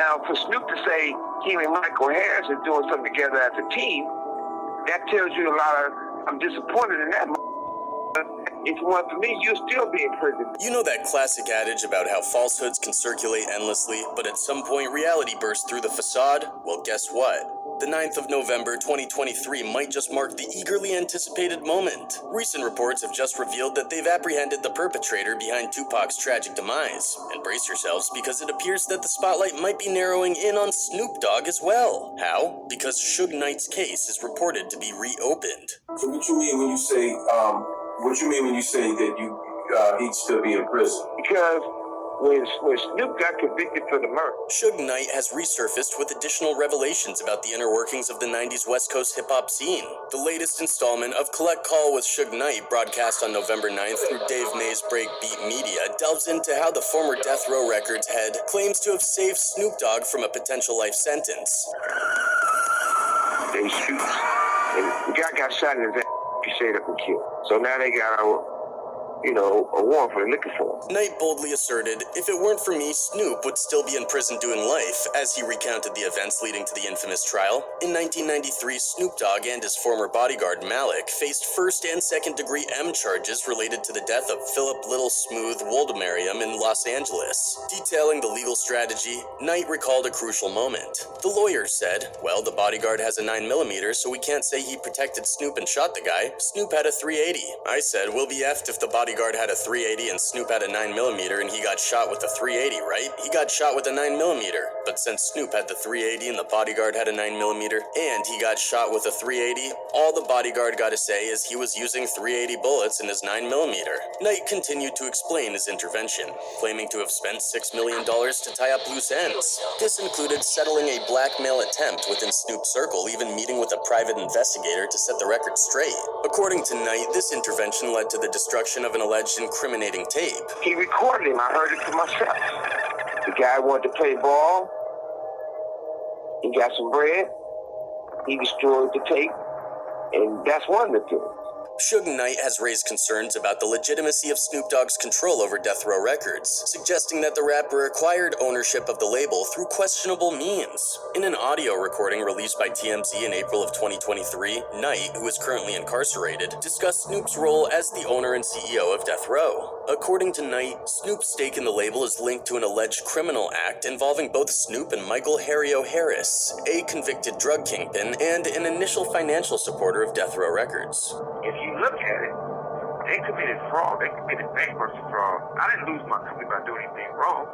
Now, for Snoop to say him and Michael Harris are doing something together as a team, that tells you a lot of, I'm disappointed in that. If you want for me, you'll still be in prison. You know that classic adage about how falsehoods can circulate endlessly, but at some point reality bursts through the facade? Well, guess what? The 9th of November 2023 might just mark the eagerly anticipated moment. Recent reports have just revealed that they've apprehended the perpetrator behind Tupac's tragic demise. And brace yourselves, because it appears that the spotlight might be narrowing in on Snoop Dogg as well. How? Because Suge Knight's case is reported to be reopened. So what you mean when you say that he'd still be in prison? Because when Snoop got convicted for the murder, Suge Knight has resurfaced with additional revelations about the inner workings of the 90s West Coast hip-hop scene. The latest installment of Collect Call with Suge Knight, broadcast on November 9th through Dave Nay's Breakbeat Media, delves into how the former Death Row Records head claims to have saved Snoop Dogg from a potential life sentence. they shoot. And the guy got shot in his ass. He stayed up and killed. So now they got a warrant for looking for him. Knight boldly asserted, if it weren't for me, Snoop would still be in prison doing life, as he recounted the events leading to the infamous trial. In 1993, Snoop Dogg and his former bodyguard, Malik, faced first and second degree M charges related to the death of Philip Little Smooth Woldemariam in Los Angeles. Detailing the legal strategy, Knight recalled a crucial moment. The lawyer said, well, the bodyguard has a 9mm, so we can't say he protected Snoop and shot the guy. Snoop had a .380. I said, we'll be effed if the bodyguard had a .380 and Snoop had a 9mm and he got shot with a .380, right? He got shot with a 9mm. But since Snoop had the .380 and the bodyguard had a 9mm and he got shot with a .380, all the bodyguard got to say is he was using .380 bullets in his 9mm. Knight continued to explain his intervention, claiming to have spent $6 million to tie up loose ends. This included settling a blackmail attempt within Snoop's circle, even meeting with a private investigator to set the record straight. According to Knight, this intervention led to the destruction of an alleged incriminating tape. He recorded him. I heard it for myself. The guy wanted to play ball. He got some bread. He destroyed the tape. And that's one of the things. Suge Knight has raised concerns about the legitimacy of Snoop Dogg's control over Death Row Records, suggesting that the rapper acquired ownership of the label through questionable means. In an audio recording released by TMZ in April of 2023, Knight, who is currently incarcerated, discussed Snoop's role as the owner and CEO of Death Row. According to Knight, Snoop's stake in the label is linked to an alleged criminal act involving both Snoop and Michael Harrio Harris, a convicted drug kingpin and an initial financial supporter of Death Row Records. If you look at it, they committed fraud. They committed bankruptcy fraud. I didn't lose my company by doing anything wrong.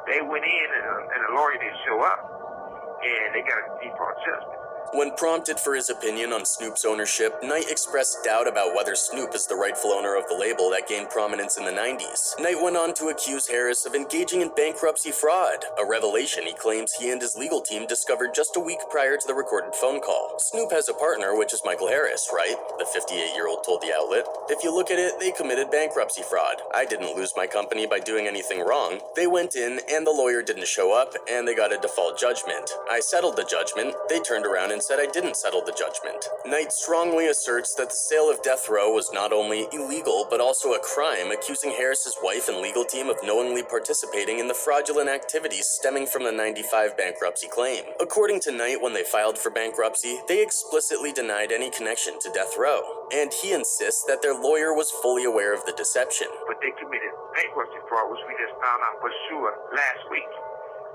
They went in and a lawyer didn't show up, and they got a default judgment. When prompted for his opinion on Snoop's ownership, Knight expressed doubt about whether Snoop is the rightful owner of the label that gained prominence in the 90s. Knight went on to accuse Harris of engaging in bankruptcy fraud, a revelation he claims he and his legal team discovered just a week prior to the recorded phone call. Snoop has a partner, which is Michael Harris, right? The 58-year-old told the outlet. If you look at it, they committed bankruptcy fraud. I didn't lose my company by doing anything wrong. They went in, and the lawyer didn't show up, and they got a default judgment. I settled the judgment. They turned around and said I didn't settle the judgment. Knight strongly asserts that the sale of Death Row was not only illegal, but also a crime, accusing Harris's wife and legal team of knowingly participating in the fraudulent activities stemming from the 95 bankruptcy claim. According to Knight, when they filed for bankruptcy, they explicitly denied any connection to Death Row, and he insists that their lawyer was fully aware of the deception. But they committed bankruptcy fraud, which we just found out for sure last week.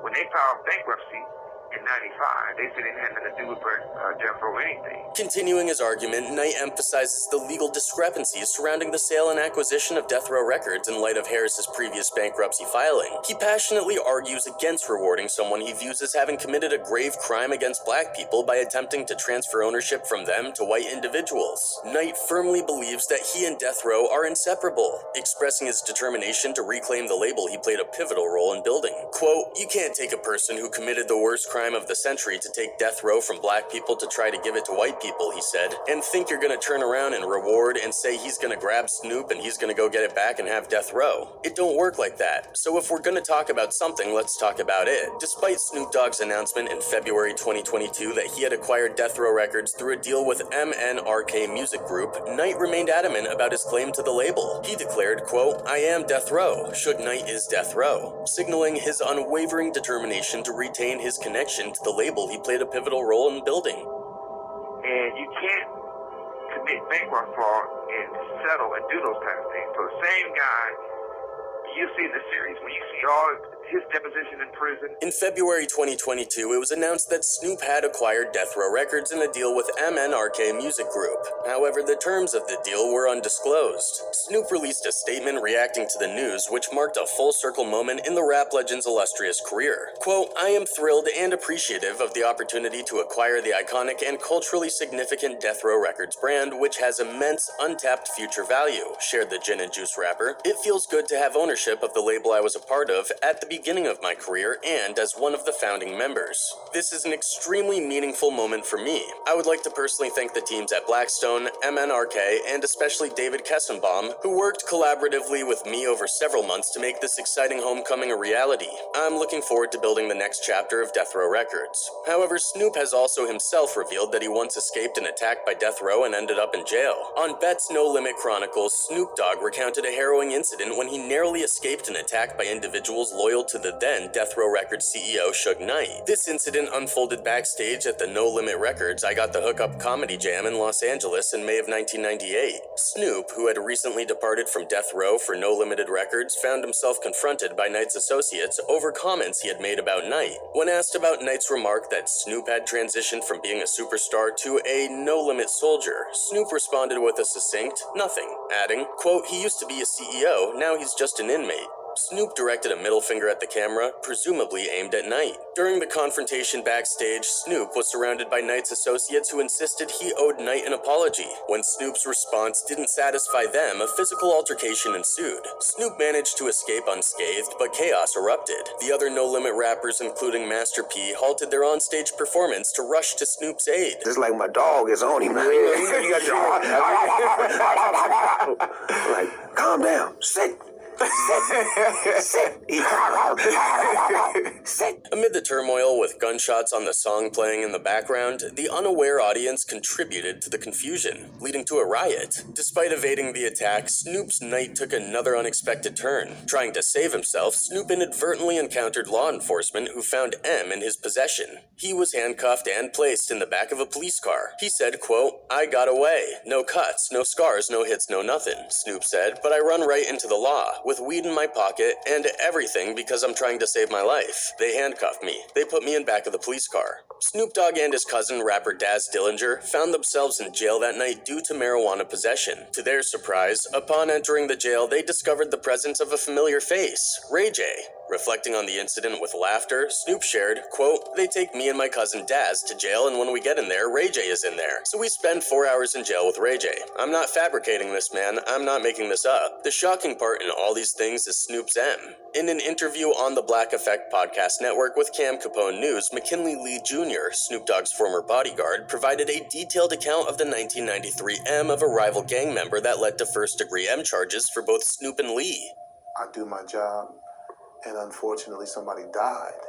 When they filed bankruptcy in 95, they said it had nothing to do with Death Row or anything. Continuing his argument, Knight emphasizes the legal discrepancies surrounding the sale and acquisition of Death Row Records in light of Harris's previous bankruptcy filing. He passionately argues against rewarding someone he views as having committed a grave crime against black people by attempting to transfer ownership from them to white individuals. Knight firmly believes that he and Death Row are inseparable, expressing his determination to reclaim the label he played a pivotal role in building. Quote, you can't take a person who committed the worst crime crime of the century to take death row from black people to try to give it to white people, he said, and think you're gonna turn around and reward and say he's gonna grab Snoop and he's gonna go get it back and have death row. It don't work like that. So if we're gonna talk about something, let's talk about it. Despite Snoop Dogg's announcement in February 2022 that he had acquired Death Row Records through a deal with MNRK Music Group, Knight remained adamant about his claim to the label. He declared, quote, "I am Death Row. Suge Knight is Death Row," signaling his unwavering determination to retain his connection to the label he played a pivotal role in building. And you can't commit bankruptcy fraud and settle and do those kind of things. So the same guy you see in the series, when you see all his deposition in prison. In February 2022, it was announced that Snoop had acquired Death Row Records in a deal with MNRK Music Group. However, the terms of the deal were undisclosed. Snoop released a statement reacting to the news, which marked a full-circle moment in the rap legend's illustrious career. Quote, "I am thrilled and appreciative of the opportunity to acquire the iconic and culturally significant Death Row Records brand, which has immense untapped future value," shared the Gin and Juice rapper. "It feels good to have ownership of the label I was a part of at the beginning of my career and as one of the founding members. This is an extremely meaningful moment for me. I would like to personally thank the teams at Blackstone, MNRK, and especially David Kessenbaum, who worked collaboratively with me over several months to make this exciting homecoming a reality. I'm looking forward to building the next chapter of Death Row Records." However, Snoop has also himself revealed that he once escaped an attack by Death Row and ended up in jail. On Bet's No Limit Chronicles, Snoop Dogg recounted a harrowing incident when he narrowly escaped an attack by individuals loyal to the then Death Row Records CEO Suge Knight. This incident unfolded backstage at the No Limit Records I Got the Hookup Comedy Jam in Los Angeles in May of 1998. Snoop, who had recently departed from Death Row for No Limited Records, found himself confronted by Knight's associates over comments he had made about Knight. When asked about Knight's remark that Snoop had transitioned from being a superstar to a No Limit soldier, Snoop responded with a succinct, "Nothing," adding, quote, "He used to be a CEO, now he's just an inmate." Snoop directed a middle finger at the camera, presumably aimed at Knight. During the confrontation backstage, Snoop was surrounded by Knight's associates who insisted he owed Knight an apology. When Snoop's response didn't satisfy them, a physical altercation ensued. Snoop managed to escape unscathed, but chaos erupted. The other No Limit rappers, including Master P, halted their onstage performance to rush to Snoop's aid. It's like my dog is on him now. You got your like, calm down, sit. Amid the turmoil, with gunshots on the song playing in the background, the unaware audience contributed to the confusion, leading to a riot. Despite evading the attack, Snoop's night took another unexpected turn. Trying to save himself, Snoop inadvertently encountered law enforcement who found M in his possession. He was handcuffed and placed in the back of a police car. He said, quote, "I got away. No cuts, no scars, no hits, no nothing," Snoop said, "but I run right into the law, with weed in my pocket and everything because I'm trying to save my life. They handcuffed me. They put me in back of the police car." Snoop Dogg and his cousin, rapper Daz Dillinger, found themselves in jail that night due to marijuana possession. To their surprise, upon entering the jail, they discovered the presence of a familiar face, Ray J. Reflecting on the incident with laughter, Snoop shared, quote, "They take me and my cousin Daz to jail, and when we get in there, Ray J is in there. So we spend 4 hours in jail with Ray J. I'm not fabricating this, man. I'm not making this up." The shocking part in all these things is Snoop's M. In an interview on the Black Effect Podcast Network with Cam Capone News, McKinley Lee Jr., Snoop Dogg's former bodyguard, provided a detailed account of the 1993 M of a rival gang member that led to first-degree M charges for both Snoop and Lee. I do my job, and unfortunately somebody died.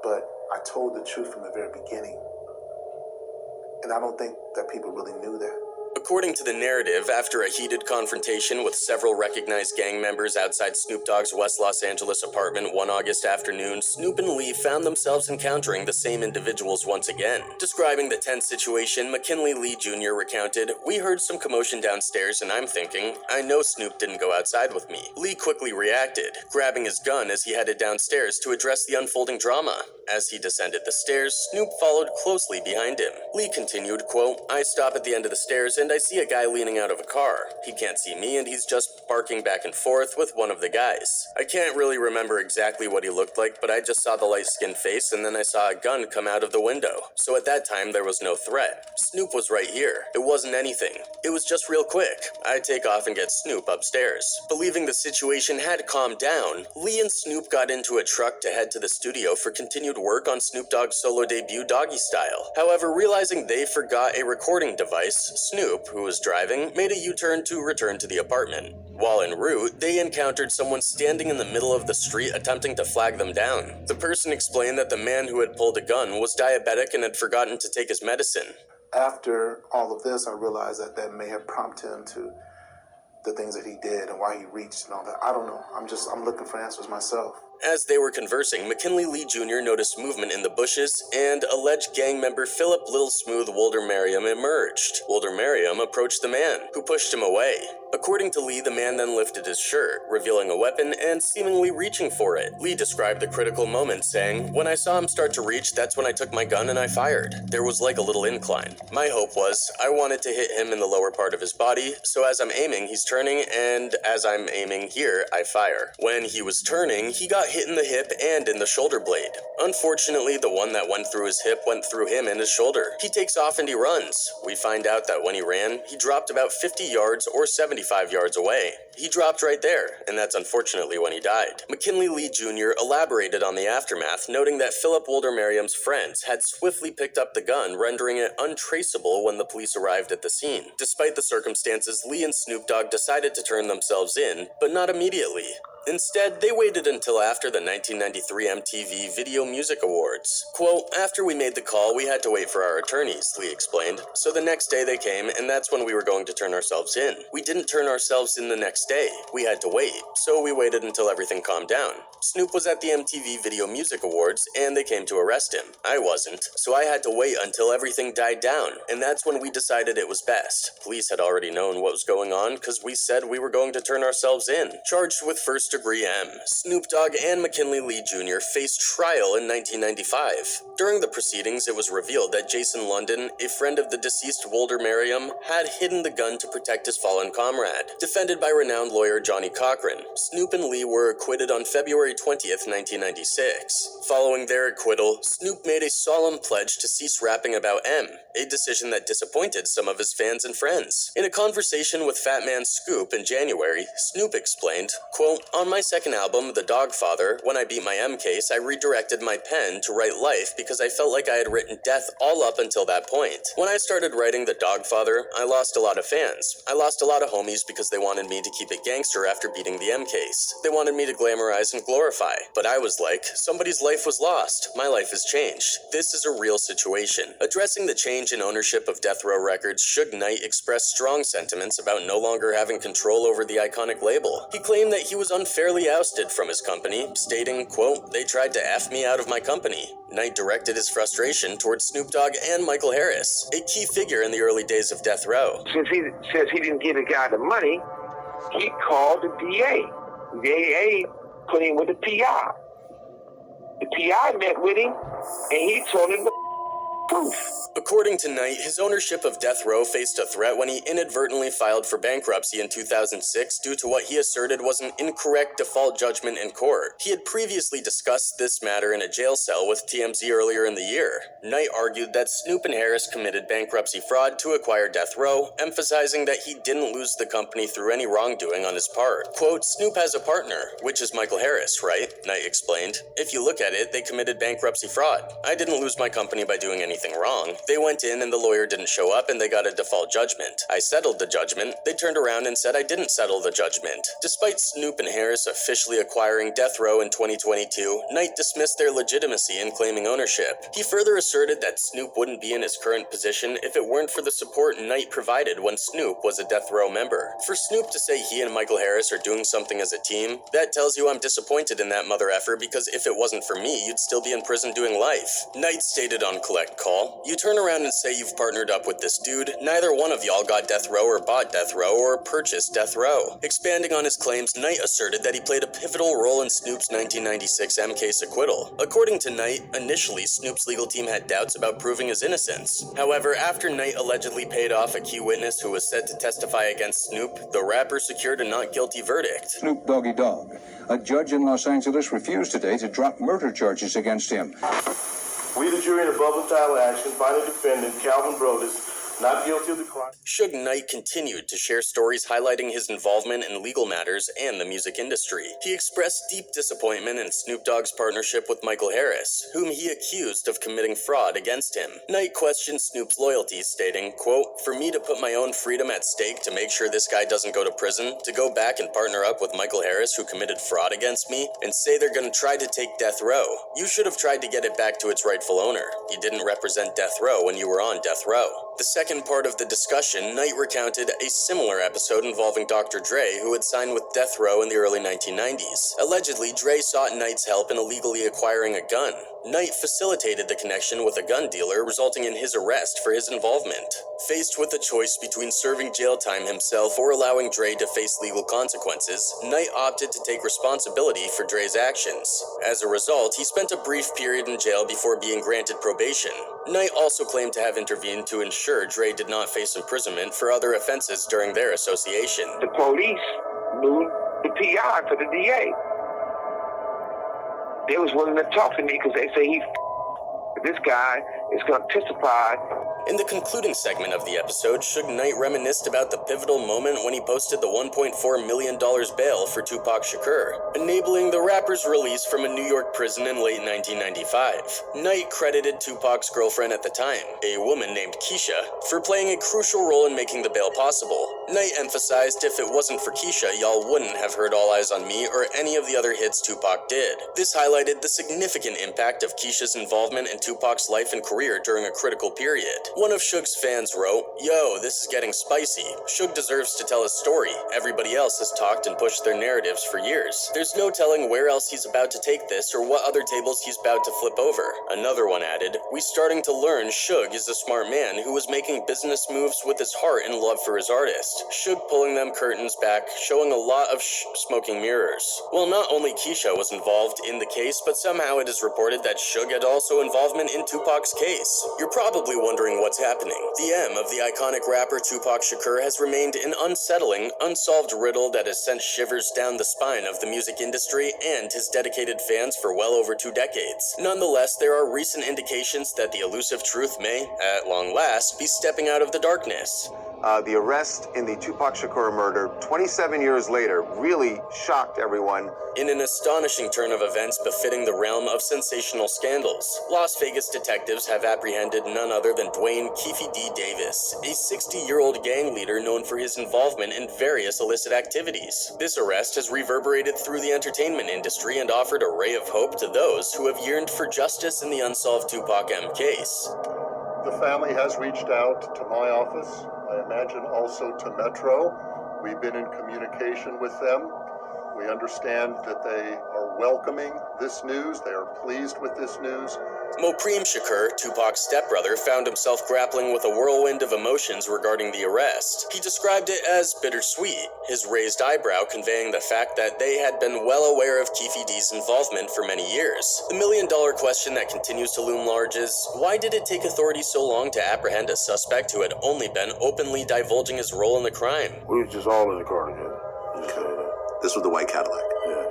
But I told the truth from the very beginning. And I don't think that people really knew that. According to the narrative, after a heated confrontation with several recognized gang members outside Snoop Dogg's West Los Angeles apartment one August afternoon, Snoop and Lee found themselves encountering the same individuals once again. Describing the tense situation, McKinley Lee Jr. recounted, "We heard some commotion downstairs and I'm thinking, I know Snoop didn't go outside with me." Lee quickly reacted, grabbing his gun as he headed downstairs to address the unfolding drama. As he descended the stairs, Snoop followed closely behind him. Lee continued, quote, "I stop at the end of the stairs and I see a guy leaning out of a car. He can't see me, and he's just barking back and forth with one of the guys. I can't really remember exactly what he looked like, but I just saw the light-skinned face, and then I saw a gun come out of the window. So at that time, there was no threat. Snoop was right here. It wasn't anything. It was just real quick. I take off and get Snoop upstairs. Believing the situation had calmed down, Lee and Snoop got into a truck to head to the studio for continued work on Snoop Dogg's solo debut, Doggy Style. However, realizing they forgot a recording device, Snoop, who was driving, made a U-turn to return to the apartment. While en route, they encountered someone standing in the middle of the street attempting to flag them down. The person explained that the man who had pulled a gun was diabetic and had forgotten to take his medicine. After all of this, I realized that may have prompted him to the things that he did and why he reached and all that. I don't know. I'm looking for answers myself. As they were conversing, McKinley Lee Jr. noticed movement in the bushes, and alleged gang member Philip Little Smooth Wolder Merriam emerged. Wolder Merriam approached the man, who pushed him away. According to Lee, the man then lifted his shirt, revealing a weapon and seemingly reaching for it. Lee described the critical moment, saying, "When I saw him start to reach, that's when I took my gun and I fired. There was like a little incline. My hope was, I wanted to hit him in the lower part of his body, so as I'm aiming, he's turning, and as I'm aiming here, I fire. When he was turning, he got hit in the hip and in the shoulder blade. Unfortunately, the one that went through his hip went through him in his shoulder. He takes off and he runs. We find out that when he ran, he dropped about 50 yards or 75 yards away. He dropped right there, and that's unfortunately when he died." McKinley Lee Jr. elaborated on the aftermath, noting that Philip Wolder Merriam's friends had swiftly picked up the gun, rendering it untraceable when the police arrived at the scene. Despite the circumstances, Lee and Snoop Dogg decided to turn themselves in, but not immediately. Instead, they waited until after the 1993 MTV Video Music Awards. Quote, "After we made the call, we had to wait for our attorneys," Lee explained. "So the next day they came, and that's when we were going to turn ourselves in. We didn't turn ourselves in the next day. We had to wait. So we waited until everything calmed down. Snoop was at the MTV Video Music Awards, and they came to arrest him. I wasn't, so I had to wait until everything died down, and that's when we decided it was best. Police had already known what was going on because we said we were going to turn ourselves in." Charged with first-degree M, Snoop Dogg and McKinley Lee Jr. faced trial in 1995. During the proceedings, it was revealed that Jason London, a friend of the deceased Wolder Merriam, had hidden the gun to protect his fallen comrade. Defended by renowned lawyer Johnny Cochran, Snoop and Lee were acquitted on February 20th, 1996. Following their acquittal, Snoop made a solemn pledge to cease rapping about M, a decision that disappointed some of his fans and friends. In a conversation with Fat Man Scoop in January, Snoop explained, quote, "On my second album, The Dogfather, when I beat my M case, I redirected my pen to write life because I felt like I had written death all up until that point. When I started writing The Dogfather, I lost a lot of fans. I lost a lot of homies because they wanted me to keep it gangster after beating the M case. They wanted me to glamorize and glorify. But I was like, somebody's life was lost. My life has changed. This is a real situation." Addressing the change in ownership of Death Row Records, Suge Knight expressed strong sentiments about no longer having control over the iconic label. He claimed that he was unfairly ousted from his company, stating, quote, "They tried to F me out of my company." Knight directed his frustration towards Snoop Dogg and Michael Harris, a key figure in the early days of Death Row. Since he says he didn't give the guy the money, he called the DA. The DA put him with the PI. The PI met with him, and he told him the proof. According to Knight, his ownership of Death Row faced a threat when he inadvertently filed for bankruptcy in 2006 due to what he asserted was an incorrect default judgment in court. He had previously discussed this matter in a jail cell with TMZ earlier in the year. Knight argued that Snoop and Harris committed bankruptcy fraud to acquire Death Row, emphasizing that he didn't lose the company through any wrongdoing on his part. Quote, "Snoop has a partner, which is Michael Harris, right?" Knight explained. "If you look at it, they committed bankruptcy fraud. I didn't lose my company by doing anything wrong. They went in and the lawyer didn't show up and they got a default judgment. I settled the judgment. They turned around and said I didn't settle the judgment." Despite Snoop and Harris officially acquiring Death Row in 2022, Knight dismissed their legitimacy in claiming ownership. He further asserted that Snoop wouldn't be in his current position if it weren't for the support Knight provided when Snoop was a Death Row member. For Snoop to say he and Michael Harris are doing something as a team, that tells you I'm disappointed in that mother effer because if it wasn't for me, you'd still be in prison doing life. Knight stated on Collect Call call. You turn around and say you've partnered up with this dude. Neither one of y'all got death row or bought death row or purchased death row. Expanding on his claims, Knight asserted that he played a pivotal role in Snoop's 1996 M case acquittal. According to Knight, initially Snoop's legal team had doubts about proving his innocence. However, after Knight allegedly paid off a key witness who was set to testify against Snoop, the rapper secured a not guilty verdict. Snoop Doggy Dogg. A judge in Los Angeles refused today to drop murder charges against him. We, the jury, in a public trial action, find the defendant, Calvin Brodus, not guilty of the crime. Suge Knight continued to share stories highlighting his involvement in legal matters and the music industry. He expressed deep disappointment in Snoop Dogg's partnership with Michael Harris, whom he accused of committing fraud against him. Knight questioned Snoop's loyalty, stating, quote, "For me to put my own freedom at stake to make sure this guy doesn't go to prison, to go back and partner up with Michael Harris, who committed fraud against me, and say they're gonna try to take death row. You should have tried to get it back to its rightful owner. You didn't represent death row when you were on death row." The second part of the discussion, Knight recounted a similar episode involving Dr. Dre, who had signed with death row in the early 1990s. Allegedly, Dre sought Knight's help in illegally acquiring a gun. Knight facilitated the connection with a gun dealer, resulting in his arrest for his involvement. Faced with a choice between serving jail time himself or allowing Dre to face legal consequences, Knight opted to take responsibility for Dre's actions. As a result, he spent a brief period in jail before being granted probation. Knight also claimed to have intervened to ensure Dre did not face imprisonment for other offenses during their association. The police knew the PI for the DA. They was willing to talk to me because they say this guy is going to testify. In the concluding segment of the episode, Suge Knight reminisced about the pivotal moment when he posted the $1.4 million bail for Tupac Shakur, enabling the rapper's release from a New York prison in late 1995. Knight credited Tupac's girlfriend at the time, a woman named Keisha, for playing a crucial role in making the bail possible. Knight emphasized if it wasn't for Keisha, y'all wouldn't have heard All Eyes on Me or any of the other hits Tupac did. This highlighted the significant impact of Keisha's involvement in Tupac's life and career during a critical period. One of Suge's fans wrote, "Yo, this is getting spicy. Suge deserves to tell his story. Everybody else has talked and pushed their narratives for years. There's no telling where else he's about to take this or what other tables he's about to flip over." Another one added, "We starting to learn Suge is a smart man who was making business moves with his heart and love for his artist. Suge pulling them curtains back, showing a lot of smoking mirrors." Well, not only Keisha was involved in the case, but somehow it is reported that Suge had also involvement in Tupac's case. You're probably wondering what's happening. The M of the iconic rapper Tupac Shakur has remained an unsettling, unsolved riddle that has sent shivers down the spine of the music industry and his dedicated fans for well over 2 decades. Nonetheless, there are recent indications that the elusive truth may, at long last, be stepping out of the darkness. The arrest in the Tupac Shakur murder 27 years later really shocked everyone. In an astonishing turn of events befitting the realm of sensational scandals, Las Vegas detectives have apprehended none other than Dwayne Keefe D. Davis, a 60-year-old gang leader known for his involvement in various illicit activities. This arrest has reverberated through the entertainment industry and offered a ray of hope to those who have yearned for justice in the unsolved Tupac M case. The family has reached out to my office. I imagine also to Metro. We've been in communication with them. We understand that they are welcoming this news. They are pleased with this news. Mopreme Shakur, Tupac's stepbrother, found himself grappling with a whirlwind of emotions regarding the arrest. He described it as bittersweet, his raised eyebrow conveying the fact that they had been well aware of Keefe D's involvement for many years. The million-dollar question that continues to loom large is, why did it take authorities so long to apprehend a suspect who had only been openly divulging his role in the crime? We were just all in the car together. This was the white Cadillac. Yeah.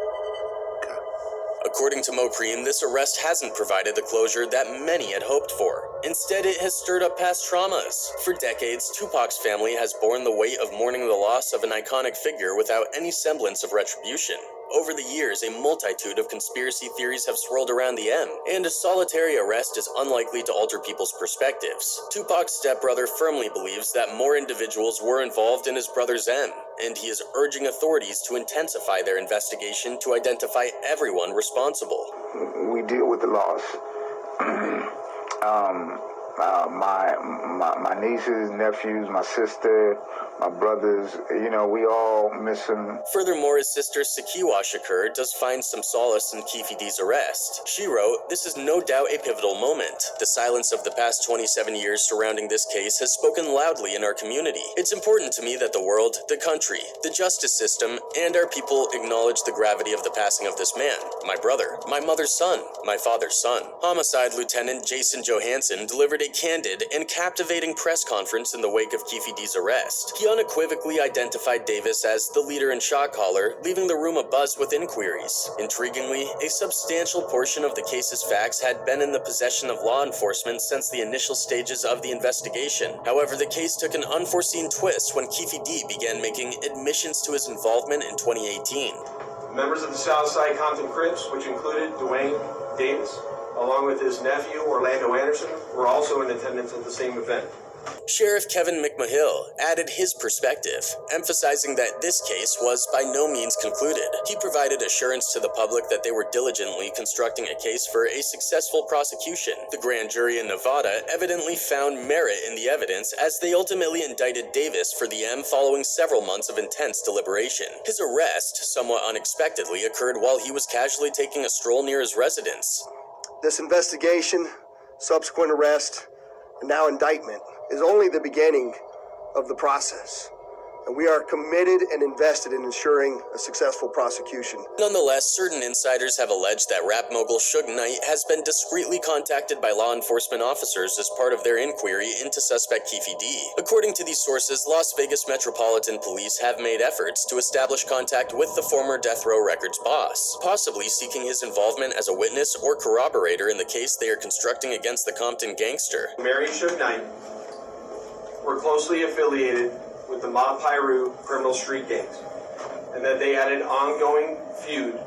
According to Mopreme, this arrest hasn't provided the closure that many had hoped for. Instead, it has stirred up past traumas. For decades, Tupac's family has borne the weight of mourning the loss of an iconic figure without any semblance of retribution. Over the years, a multitude of conspiracy theories have swirled around the M, and a solitary arrest is unlikely to alter people's perspectives. Tupac's stepbrother firmly believes that more individuals were involved in his brother's M, and he is urging authorities to intensify their investigation to identify everyone responsible. We deal with the loss. My nieces, nephews, my sister, My brothers, we all miss him. Furthermore, his sister Sakiwa Shakur does find some solace in Keefe D's arrest. She wrote, "This is no doubt a pivotal moment. The silence of the past 27 years surrounding this case has spoken loudly in our community. It's important to me that the world, the country, the justice system, and our people acknowledge the gravity of the passing of this man, my brother, my mother's son, my father's son." Homicide Lieutenant Jason Johansson delivered a candid and captivating press conference in the wake of Keefe D's arrest. He unequivocally identified Davis as the leader and shot caller, leaving the room abuzz with inquiries. Intriguingly, a substantial portion of the case's facts had been in the possession of law enforcement since the initial stages of the investigation. However, the case took an unforeseen twist when Keefe D began making admissions to his involvement in 2018. Members of the Southside Compton Crips, which included Dwayne Davis, along with his nephew Orlando Anderson, were also in attendance at the same event. Sheriff Kevin McMahill added his perspective, emphasizing that this case was by no means concluded. He provided assurance to the public that they were diligently constructing a case for a successful prosecution. The grand jury in Nevada evidently found merit in the evidence as they ultimately indicted Davis for the M following several months of intense deliberation. His arrest, somewhat unexpectedly, occurred while he was casually taking a stroll near his residence. This investigation, subsequent arrest, and now indictment is only the beginning of the process, and we are committed and invested in ensuring a successful prosecution. Nonetheless, certain insiders have alleged that rap mogul Suge Knight has been discreetly contacted by law enforcement officers as part of their inquiry into suspect Keefe D. According to these sources, Las Vegas Metropolitan Police have made efforts to establish contact with the former Death Row Records boss, possibly seeking his involvement as a witness or corroborator in the case they are constructing against the Compton gangster. Mary and Suge Knight were closely affiliated with the Mob Piru criminal street gangs, and that they had an ongoing feud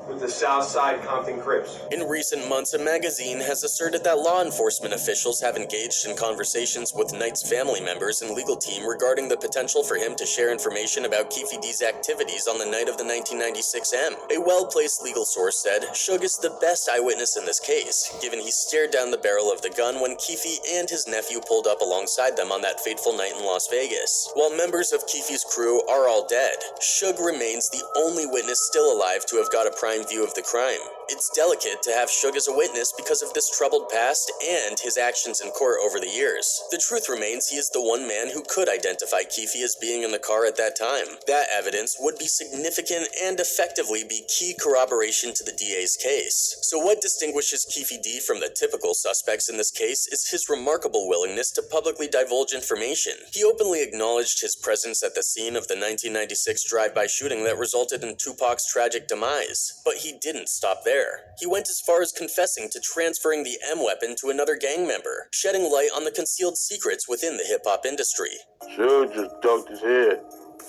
with the Southside Compton Crips. In recent months, a magazine has asserted that law enforcement officials have engaged in conversations with Knight's family members and legal team regarding the potential for him to share information about Keefe D's activities on the night of the 1996 M. A well-placed legal source said, "Suge is the best eyewitness in this case, given he stared down the barrel of the gun when Keefe and his nephew pulled up alongside them on that fateful night in Las Vegas. While members of Keefe's crew are all dead, Suge remains the only witness still alive to have got a prime view of the crime. It's delicate to have Suge as a witness because of this troubled past and his actions in court over the years. The truth remains he is the one man who could identify Keefe as being in the car at that time. That evidence would be significant and effectively be key corroboration to the DA's case. So what distinguishes Keefe D from the typical suspects in this case is his remarkable willingness to publicly divulge information. He openly acknowledged his presence at the scene of the 1996 drive-by shooting that resulted in Tupac's tragic demise. But he didn't stop there. He went as far as confessing to transferring the M weapon to another gang member, shedding light on the concealed secrets within the hip-hop industry. Suge just ducked his head,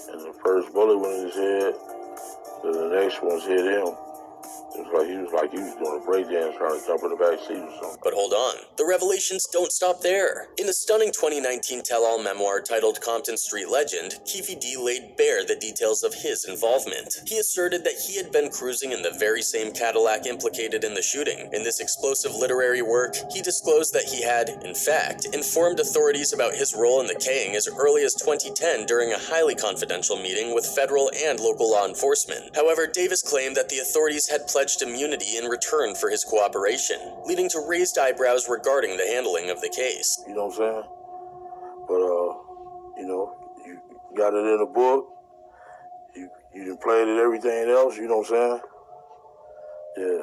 and the first bullet went in his head, then the next one's hit him. It was like he was doing a breakdance trying to jump in the back seat or something. But hold on, the revelations don't stop there. In a stunning 2019 tell-all memoir titled Compton Street Legend, Keefe D laid bare the details of his involvement. He asserted that he had been cruising in the very same Cadillac implicated in the shooting. In this explosive literary work, he disclosed that he had, in fact, informed authorities about his role in the Kang as early as 2010 during a highly confidential meeting with federal and local law enforcement. However, Davis claimed that the authorities had pledged immunity in return for his cooperation, leading to raised eyebrows regarding the handling of the case. You know what I'm saying? But, you got it in a book. You done played it, everything else, you know what I'm saying? Yeah.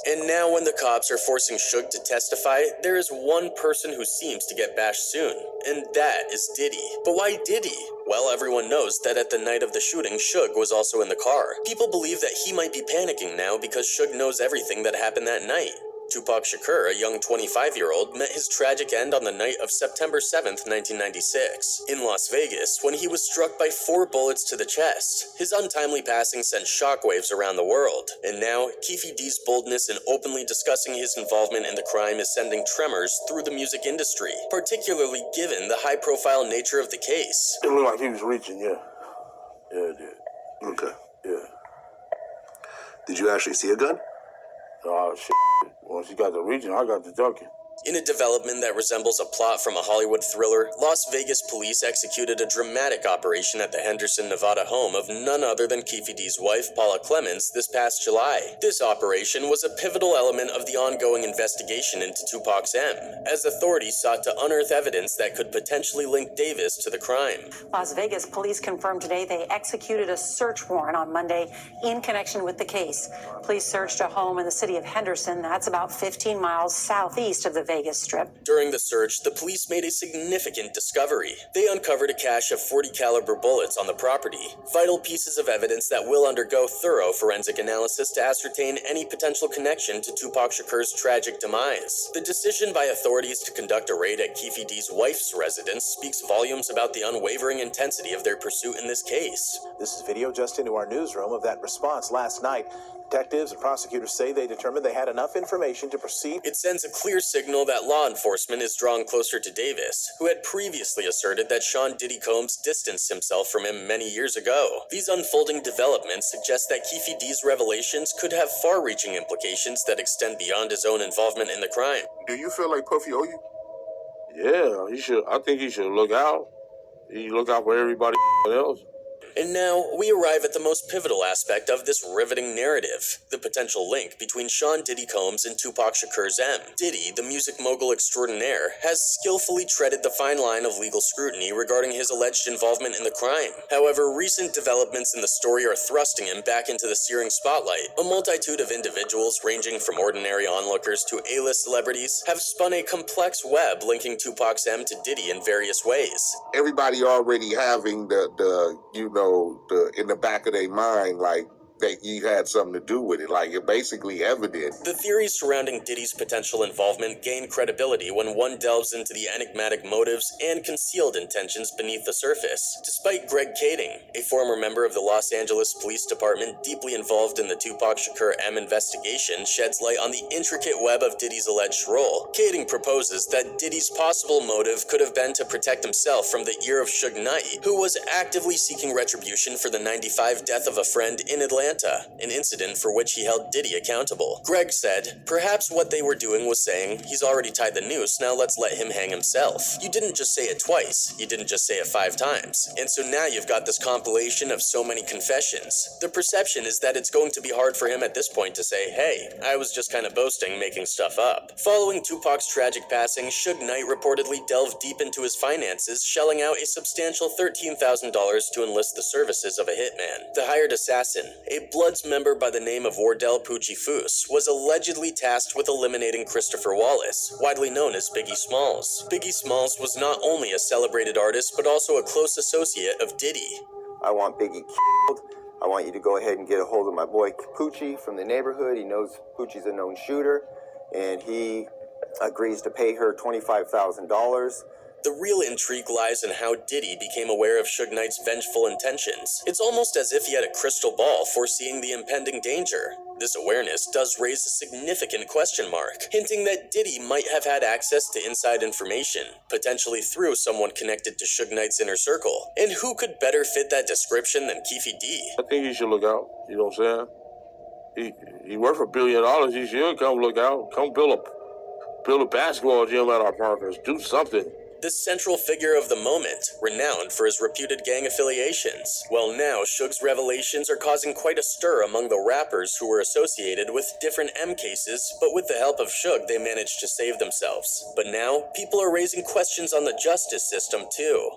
And now when the cops are forcing Suge to testify, there is one person who seems to get bashed soon, and that is Diddy. But why Diddy? Well, everyone knows that at the night of the shooting, Suge was also in the car. People believe that he might be panicking now because Suge knows everything that happened that night. Tupac Shakur, a young 25-year-old, met his tragic end on the night of September 7th, 1996, in Las Vegas, when he was struck by 4 bullets to the chest. His untimely passing sent shockwaves around the world, and now, Keefe D's boldness in openly discussing his involvement in the crime is sending tremors through the music industry, particularly given the high-profile nature of the case. It looked like he was reaching, yeah. Yeah, it did. Okay. Yeah. Did you actually see a gun? Oh, shit. Once he got the reaching, I got the ducking. In a development that resembles a plot from a Hollywood thriller, Las Vegas police executed a dramatic operation at the Henderson, Nevada home of none other than Keefe D's wife, Paula Clemens, this past July. This operation was a pivotal element of the ongoing investigation into Tupac's M, as authorities sought to unearth evidence that could potentially link Davis to the crime. Las Vegas police confirmed today they executed a search warrant on Monday in connection with the case. Police searched a home in the city of Henderson, that's about 15 miles southeast of the Vegas Strip. During the search, the police made a significant discovery. They uncovered a cache of .40 caliber bullets on the property, vital pieces of evidence that will undergo thorough forensic analysis to ascertain any potential connection to Tupac Shakur's tragic demise. The decision by authorities to conduct a raid at Keefe D's wife's residence speaks volumes about the unwavering intensity of their pursuit in this case. This is video just into our newsroom of that response last night. Detectives and prosecutors say they determined they had enough information to proceed. It sends a clear signal that law enforcement is drawing closer to Davis, who had previously asserted that Sean Diddy Combs distanced himself from him many years ago. These unfolding developments suggest that Keefe D's revelations could have far-reaching implications that extend beyond his own involvement in the crime. Do you feel like Puffy owe you? Yeah, he should. I think he should look out. He look out for everybody else. And now, we arrive at the most pivotal aspect of this riveting narrative, the potential link between Sean Diddy Combs and Tupac Shakur's M. Diddy, the music mogul extraordinaire, has skillfully treaded the fine line of legal scrutiny regarding his alleged involvement in the crime. However, recent developments in the story are thrusting him back into the searing spotlight. A multitude of individuals, ranging from ordinary onlookers to A-list celebrities, have spun a complex web linking Tupac's M to Diddy in various ways. Everybody already having in the back of their mind, like, that you had something to do with it, like you're basically evident. The theories surrounding Diddy's potential involvement gain credibility when one delves into the enigmatic motives and concealed intentions beneath the surface. Despite Greg Kading, a former member of the Los Angeles Police Department deeply involved in the Tupac Shakur M investigation, sheds light on the intricate web of Diddy's alleged role. Kading proposes that Diddy's possible motive could have been to protect himself from the ear of Suge Knight, who was actively seeking retribution for the '95 death of a friend in Atlanta, an incident for which he held Diddy accountable. Greg said, perhaps what they were doing was saying, he's already tied the noose, now let's let him hang himself. You didn't just say it twice, you didn't just say it 5 times. And so now you've got this compilation of so many confessions. The perception is that it's going to be hard for him at this point to say, hey, I was just kind of boasting, making stuff up. Following Tupac's tragic passing, Suge Knight reportedly delved deep into his finances, shelling out a substantial $13,000 to enlist the services of a hitman. The hired assassin, a Bloods member by the name of Wardell Poochie Foose, was allegedly tasked with eliminating Christopher Wallace, widely known as Biggie Smalls. Biggie Smalls was not only a celebrated artist, but also a close associate of Diddy. I want Biggie killed. I want you to go ahead and get a hold of my boy Poochie from the neighborhood. He knows Poochie's a known shooter, and he agrees to pay her $25,000. The real intrigue lies in how Diddy became aware of Suge Knight's vengeful intentions. It's almost as if he had a crystal ball foreseeing the impending danger. This awareness does raise a significant question mark, hinting that Diddy might have had access to inside information, potentially through someone connected to Suge Knight's inner circle. And who could better fit that description than Keefe D? I think he should look out, you know what I'm saying? He worth $1 billion, he should come look out, come build a basketball gym at our partners, do something. This central figure of the moment, renowned for his reputed gang affiliations. Well, now, Suge's revelations are causing quite a stir among the rappers who were associated with different M cases, but with the help of Suge, they managed to save themselves. But now, people are raising questions on the justice system, too.